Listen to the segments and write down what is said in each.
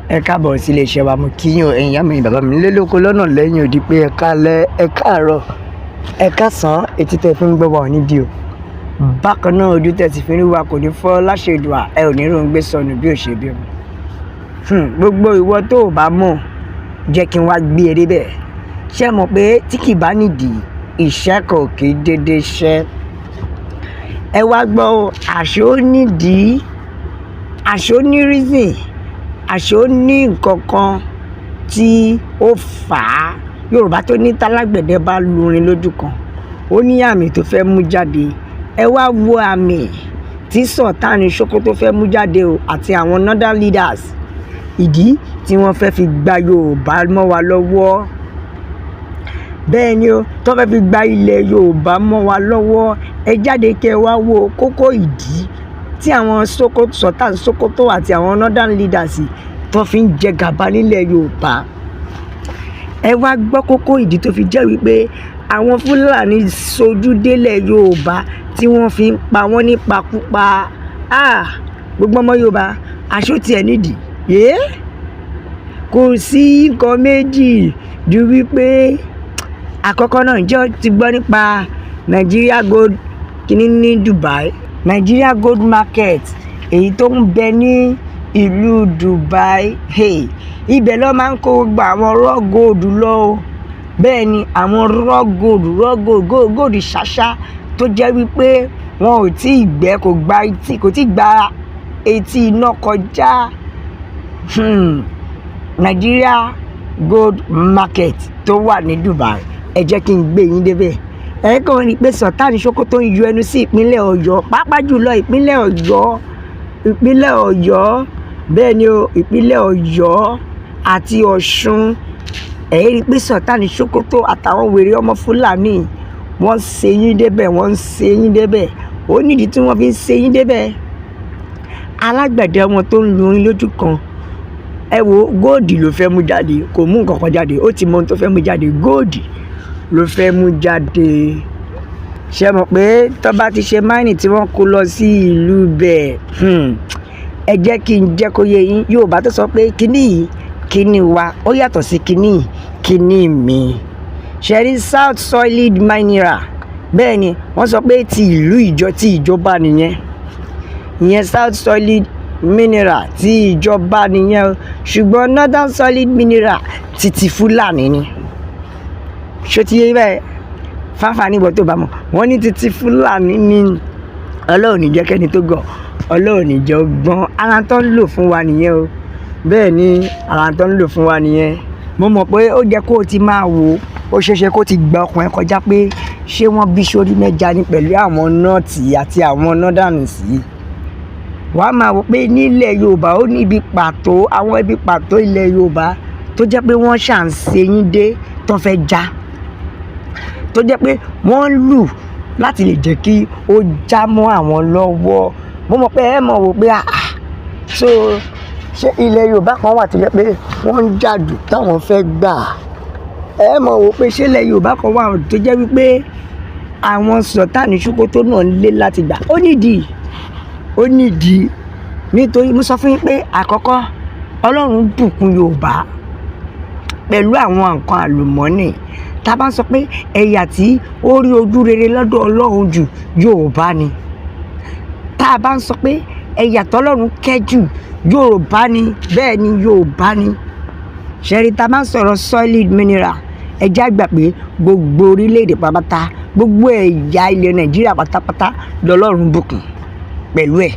Ẹ káàbọ̀ sí ilé-iṣẹ́ wa, mo kí yín o, ẹ̀yin ìyá mi, bàbá mi nílé lóko lọ́nà lẹ́yìn odi pé ẹ káalẹ́, ẹ káàárọ̀, ẹ káàsán, etí tẹ́ fi ń gbọ́ wa ò ní di o. Bákan náà ojú tẹ́ ti fi ń rí wa kò ní fọ́ láṣẹ Èdùà, ẹ ò ní ròún gbé sọnù bí ò ṣe bí ọmọ. Gbogbo ìwọ tó o bá mọ̀ jẹ́ kí n wá gbé e débẹ̀. Ṣé ẹ mọ̀ pé tí kì bá nídìí iṣẹ́ kò kì í dédé ṣẹ́? Ẹ wá gbọ́ o, àṣé ó nídìí, àṣé ó ní reason, àṣé ó ní nǹkan kan tí ó fà á. Yorùbá tó ní tálágbẹ̀dẹ bá lurin lójú kan, ó ní àmì tó fẹ́ mú jáde. Ẹ wá wo àmì tí Sultan Sokoto fẹ́ mú jáde o àti àwọn northern leaders. Ìdí tí wọ́n fẹ́ fi gba Yorùbá mọ́ wa lọ́wọ́. Bẹ́ẹ̀ ni o, tó fẹ́ fi gba ilẹ̀ Yorùbá mọ́ wa lọ́wọ́. Ẹ jáde kẹ́ wá wo kókó ìdí tí àwọn Sultan Sokoto àti àwọn northern leaders tó fi ń jẹ gàba nílẹ̀ Yorùbá. Ẹ wá gbọ́ kókó ìdí tó fi jẹ́ wípé àwọn Fúlàní sojú délẹ̀ Yorùbá tí wọ́n fi ń pa wọ́n nípakúpa. Gbogbo ọmọ Yorùbá aṣọ tiẹ̀ nídìí. Kò sí nǹkan méjì ju wípé àkọ́kọ́ náà ǹjẹ́ ti gbọ́ nípa Nigeria Gold kìíní ní Dubai, Nigeria Gold Market èyí tó ń bẹ ní ìlú Dubai. Ibẹ̀ ló máa ń kó gba àwọn raw gold lọ o. Bẹ́ẹ̀ ni àwọn raw gold ṣáṣá tó jẹ́ wípé wọn ò tí ì gbẹ́, kò tí ì gba etí iná kọjá. Nigeria Gold Market tó wà ní Dubai, ẹ jẹ́ kí n gbé yín débẹ̀. Ẹ kàn rí pé Sultan Sokoto ń yọ ẹnu sí ìpínlẹ̀ Ọ̀yọ́, pàápàá jùlọ ìpínlẹ̀ Ọ̀yọ́. Bẹ́ẹ̀ ni o, ìpínlẹ̀ Ọ̀yọ́ àti Ọ̀ṣun. Ẹ rí pé Sultan Sokoto àtàwọn wèrè ọmọ Fúlàní wọ́n ń ṣe yín débẹ̀. Ó nídìí tí wọ́n fi ń ṣe yín débẹ̀. Alágbẹ̀dẹ wọn tó ń lu orin lójú kan, ẹ wo góòdì ló fẹ́ mú jáde, kò mú nǹkan kan jáde, ó ti mọ ohun tó fẹ́ mú jáde, góòdì ló fẹ́ mú jáde. Ṣé mọ̀ pé tó bá ti ṣe máìnì tí wọ́n kó lọ sí ìlú bẹ̀, ẹ jẹ́ kí n jẹ́ kó yé yín. Yorùbá tó sọ pé kíní yìí kíní wa ó yàtọ̀ sí kíní mi. Ṣé rí South Solid Mineral? Bẹ́ẹ̀ ni wọ́n sọ pé ti ìjọba nìyẹn. Ìyẹn South Solid Mineral ti ìjọba nìyẹn o. Ṣùgbọ́n Northern Solid Mineral ti Fúlàní ni. Ṣó ti yé bẹ́ẹ̀? Fáfá níbo tó bá mọ̀, wọ́n ní ti Fúlàní ni. Ọlọ́run ní jẹ́ kẹ́ni tó gọ̀, Ọlọ́run ní jẹ́ ọgbọ́n. Ara tó ń lò fún wa nìyẹn o. Bẹ́ẹ̀ ni ara tó ń lò fún wa nìyẹn. Mo mọ̀ pé ó jẹ́ kó o ti máa wò ó ṣeéṣe kó ti gba ọkàn ẹ kọjá pé ṣé wọ́n bí sórí mẹ́ja ni pẹ̀lú àwọn nọ́ọ̀tì àti àwọn northern sí. Wàá máa wò pé nílẹ̀ Yorùbá ó ní ibi pàtó, àwọn ibi pàtó ilẹ̀ Yorùbá tó jẹ́ pé wọ́n ṣà ń ṣe yín dé tó fẹ́ já. Tó jẹ́ pé wọ́n ń lù láti lè jẹ́ kí ó já mọ́ àwọn lọ́wọ́. Mo mọ̀ pé ẹ mọ̀ wò pé ṣé ilẹ̀ Yorùbá kan wà tó jẹ́ pé wọ́n ń jàdù táwọn fẹ́ gbà. Ẹ mọ̀ wò pé ṣé ilẹ̀ Yorùbá kan wà tó jẹ́ wípé àwọn Sultan Sokoto náà ń lé láti gbà. Ó nídìí nítorí mo sọ fún yín pé àkọ́kọ́ Ọlọ́run bùkún Yorùbá pẹ̀lú àwọn nǹkan àlùmọ́nì. Tá bá ń sọ pé ẹ̀yà tí ó rí ojú rere lọ́dọ̀ Ọlọ́run jù Yorùbá ni. Tá bá ń sọ pé ẹ̀yà tọ́lọ́run kẹ́ jù Yorùbá ni. Bẹ́ẹ̀ ni Yorùbá ni. Ṣẹ̀rí tá bá ń sọ̀rọ̀ solid mineral, ẹ jẹ́ á gbà pé gbogbo orílẹ̀-èdè pátápátá, gbogbo ẹ̀yà ilẹ̀ Nàìjíríà pátápátá lọ́lọ́run bùkún pẹ̀lú ẹ̀.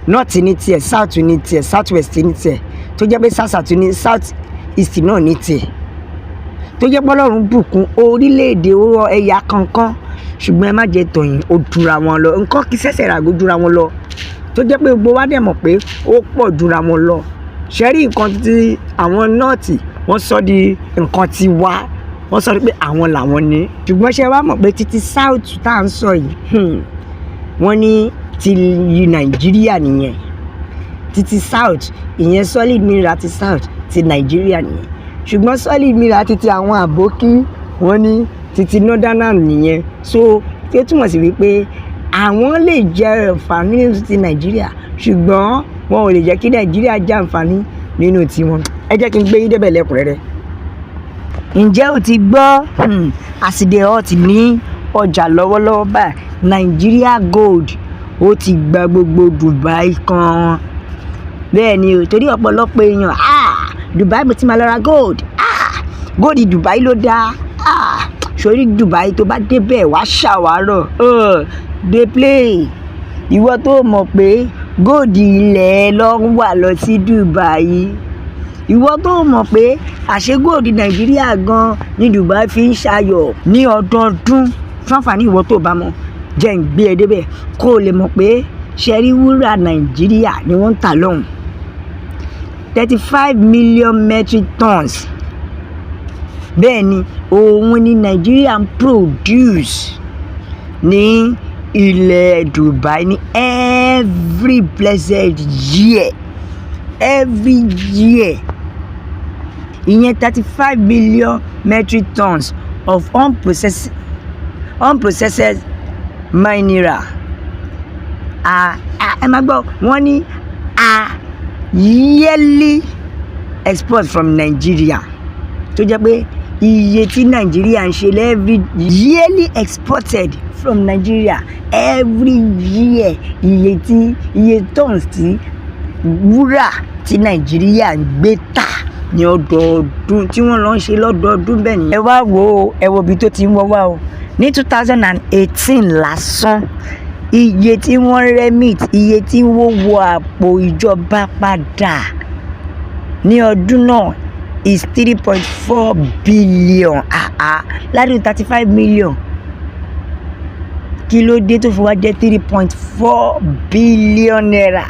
North ní tiẹ̀, South ní tiẹ̀, South West ní tiẹ̀, tó jẹ́ pé South ní South East náà ní tiẹ̀. Tó jẹ́ pé Ọlọ́run bùkún orílẹ̀-èdè ẹ̀yà kankan, ṣùgbọ́n ẹ má jẹ́ tọ̀yìn, ó dúra wọn lọ. Nǹkan kì í ṣẹ̀ṣẹ̀ ràgó dúra wọn lọ. Tó jẹ́ pé gbogbo wa dẹ̀ mọ̀ pé ó pọ̀ dúra wọn lọ. Ṣé rí nǹkan tí àwọn North wọ́n sọ di nǹkan ti wá, wọ́n sọ pé àwọn làwọn ní. Ṣùgbọ́n ṣé wàá mọ̀ pé títí South tá à ń sọ yìí, wọ́n ní ti Nàìjíríà nìyẹn. Títí South, ìyẹn solid mineral ti South ti Nàìjíríà nìyẹn. Ṣùgbọ́n solid mineral ti àwọn àbókí, wọ́n ní títí northern nìyẹn. So tí ó túmọ̀ sí wípé àwọn lè jẹ àǹfààní ti Nàìjíríà, ṣùgbọ́n wọn ò lè jẹ́ kí Nàìjíríà jẹ àǹfààní nínú tiwọn. Ẹ jẹ́ kí n gbé yín débẹ̀ lẹ́kùnrẹ́rẹ́. Ǹjẹ́ o ti gbọ́ àsìdè hot ní ọjà lọ́wọ́lọ́wọ́ báyìí? Nigeria gold ó ti gba gbogbo Dubai kan. Bẹ́ẹ̀ ni o, torí ọ̀pọ̀lọpọ̀ èèyàn Dubai mo ti máa lọ ra gold. Gold Dubai ló dáa. Sórí Dubai tó bá débẹ̀ wá ṣàwárọ̀. Dey play. Ìwọ tó mọ̀ pé gold ilẹ̀ ló ń wà lọ sí Dubai. Ìwọ tó mọ̀ pé àṣé gold Nàìjíríà gan ní Dubai fi ń ṣayọ̀ ní ọdọọdún. Fáfàní ìwọ tó bá mọ̀ jẹ́ ń gbé ẹ débẹ̀ kó o lè mọ̀ pé ṣẹ́rí wúrà Nàìjíríà ni wọ́n ń tà lọ́hùn. 35 million metric tons. Bẹ́ẹ̀ ni òun ni Nàìjíríà ń produce ní ilẹ̀ Dubai ní every blessed year. Every year. Ìyẹn 35 million metric tons of unprocessed mineral. Ẹ máa gbọ́, wọ́n ní yearly export from Nigeria, tó jẹ́ pé iye tí Nigeria ń ṣe every yearly exported from Nigeria every year, iye tons tí wúrà tí Nigeria ń gbé tà ní ọdọọdún tí wọ́n lọ ń ṣe lọ́dọọdún bẹ́ẹ̀ ni. Ẹ wá wo ibi tó ti ń wọ́ wá o. Ní 2018 lásán, iye tí wọ́n remit, iye tí wọ́n wọ àpò ìjọba padà ní ọdún náà is 3.4 billion. Ládùn 35 million. Kí ló dé tó fi wá jẹ́ 3.4 billion naira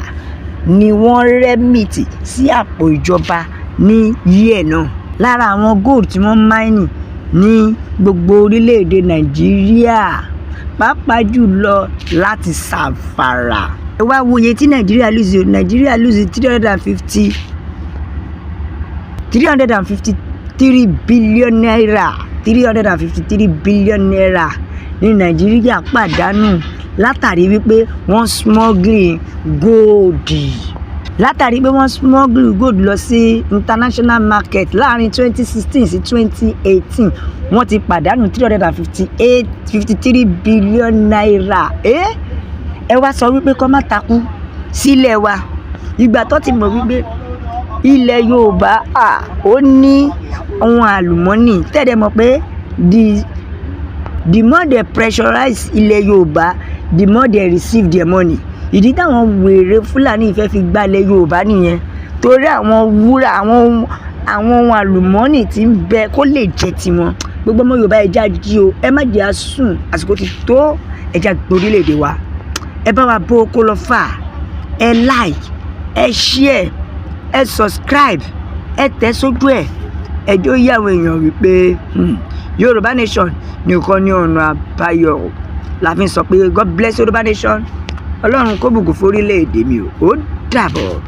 ni wọ́n remit sí àpò ìjọba ní year náà. Lára àwọn gold tí wọ́n mine ní gbogbo orílẹ̀-èdè Nàìjíríà, pàápàá jùlọ láti Zamfara. Ẹ wá wo iye tí Nàìjíríà lose. Nàìjíríà lose 353 billion naira. 353 billion naira ní Nàìjíríà pàdánù látàrí wípé wọ́n smuggle gold. Látàrí pé wọ́n smuggle gold lọ sí international market láàrin 2016 sí 2018, wọ́n ti pàdánù 353 billion naira. Ẹ wá sọ wípé kó má takú sílẹ̀ wa. Ìgbà tó ti mọ̀ wípé ilẹ̀ Yorùbá ó ní ohun àlùmọ́nì. Tẹ́lẹ̀ mọ̀ pé the more they pressurize ilẹ̀ Yorùbá, the more they receive their money. Ìdí táwọn wèrè Fúlàní fẹ́ fi gbalẹ̀ Yorùbá nìyẹn. Torí àwọn wúrà, àwọn ohun àlùmọ́nì tí ń bẹ kó lè jẹ́ tiwọn. Gbogbo ọmọ Yorùbá ẹja jí o. Ẹ má jẹ́ àsùn. Àsìkò ti tó ẹja gbórílẹ̀-èdè wa. Ẹ bá wa bó kó lọ fà. Ẹ like, ẹ share, ẹ subscribe, ẹ tẹ̀ sójú ẹ̀. Ẹjọ́ yí àwọn èèyàn wípé Yorùbá nation nìkan ní ọ̀nà àbáyọ. La fi ń sọ pé God bless Yorùbá nation. Ọlọ́run kó bùkún fún orílẹ̀-èdè mi o. Ó dàbọ̀.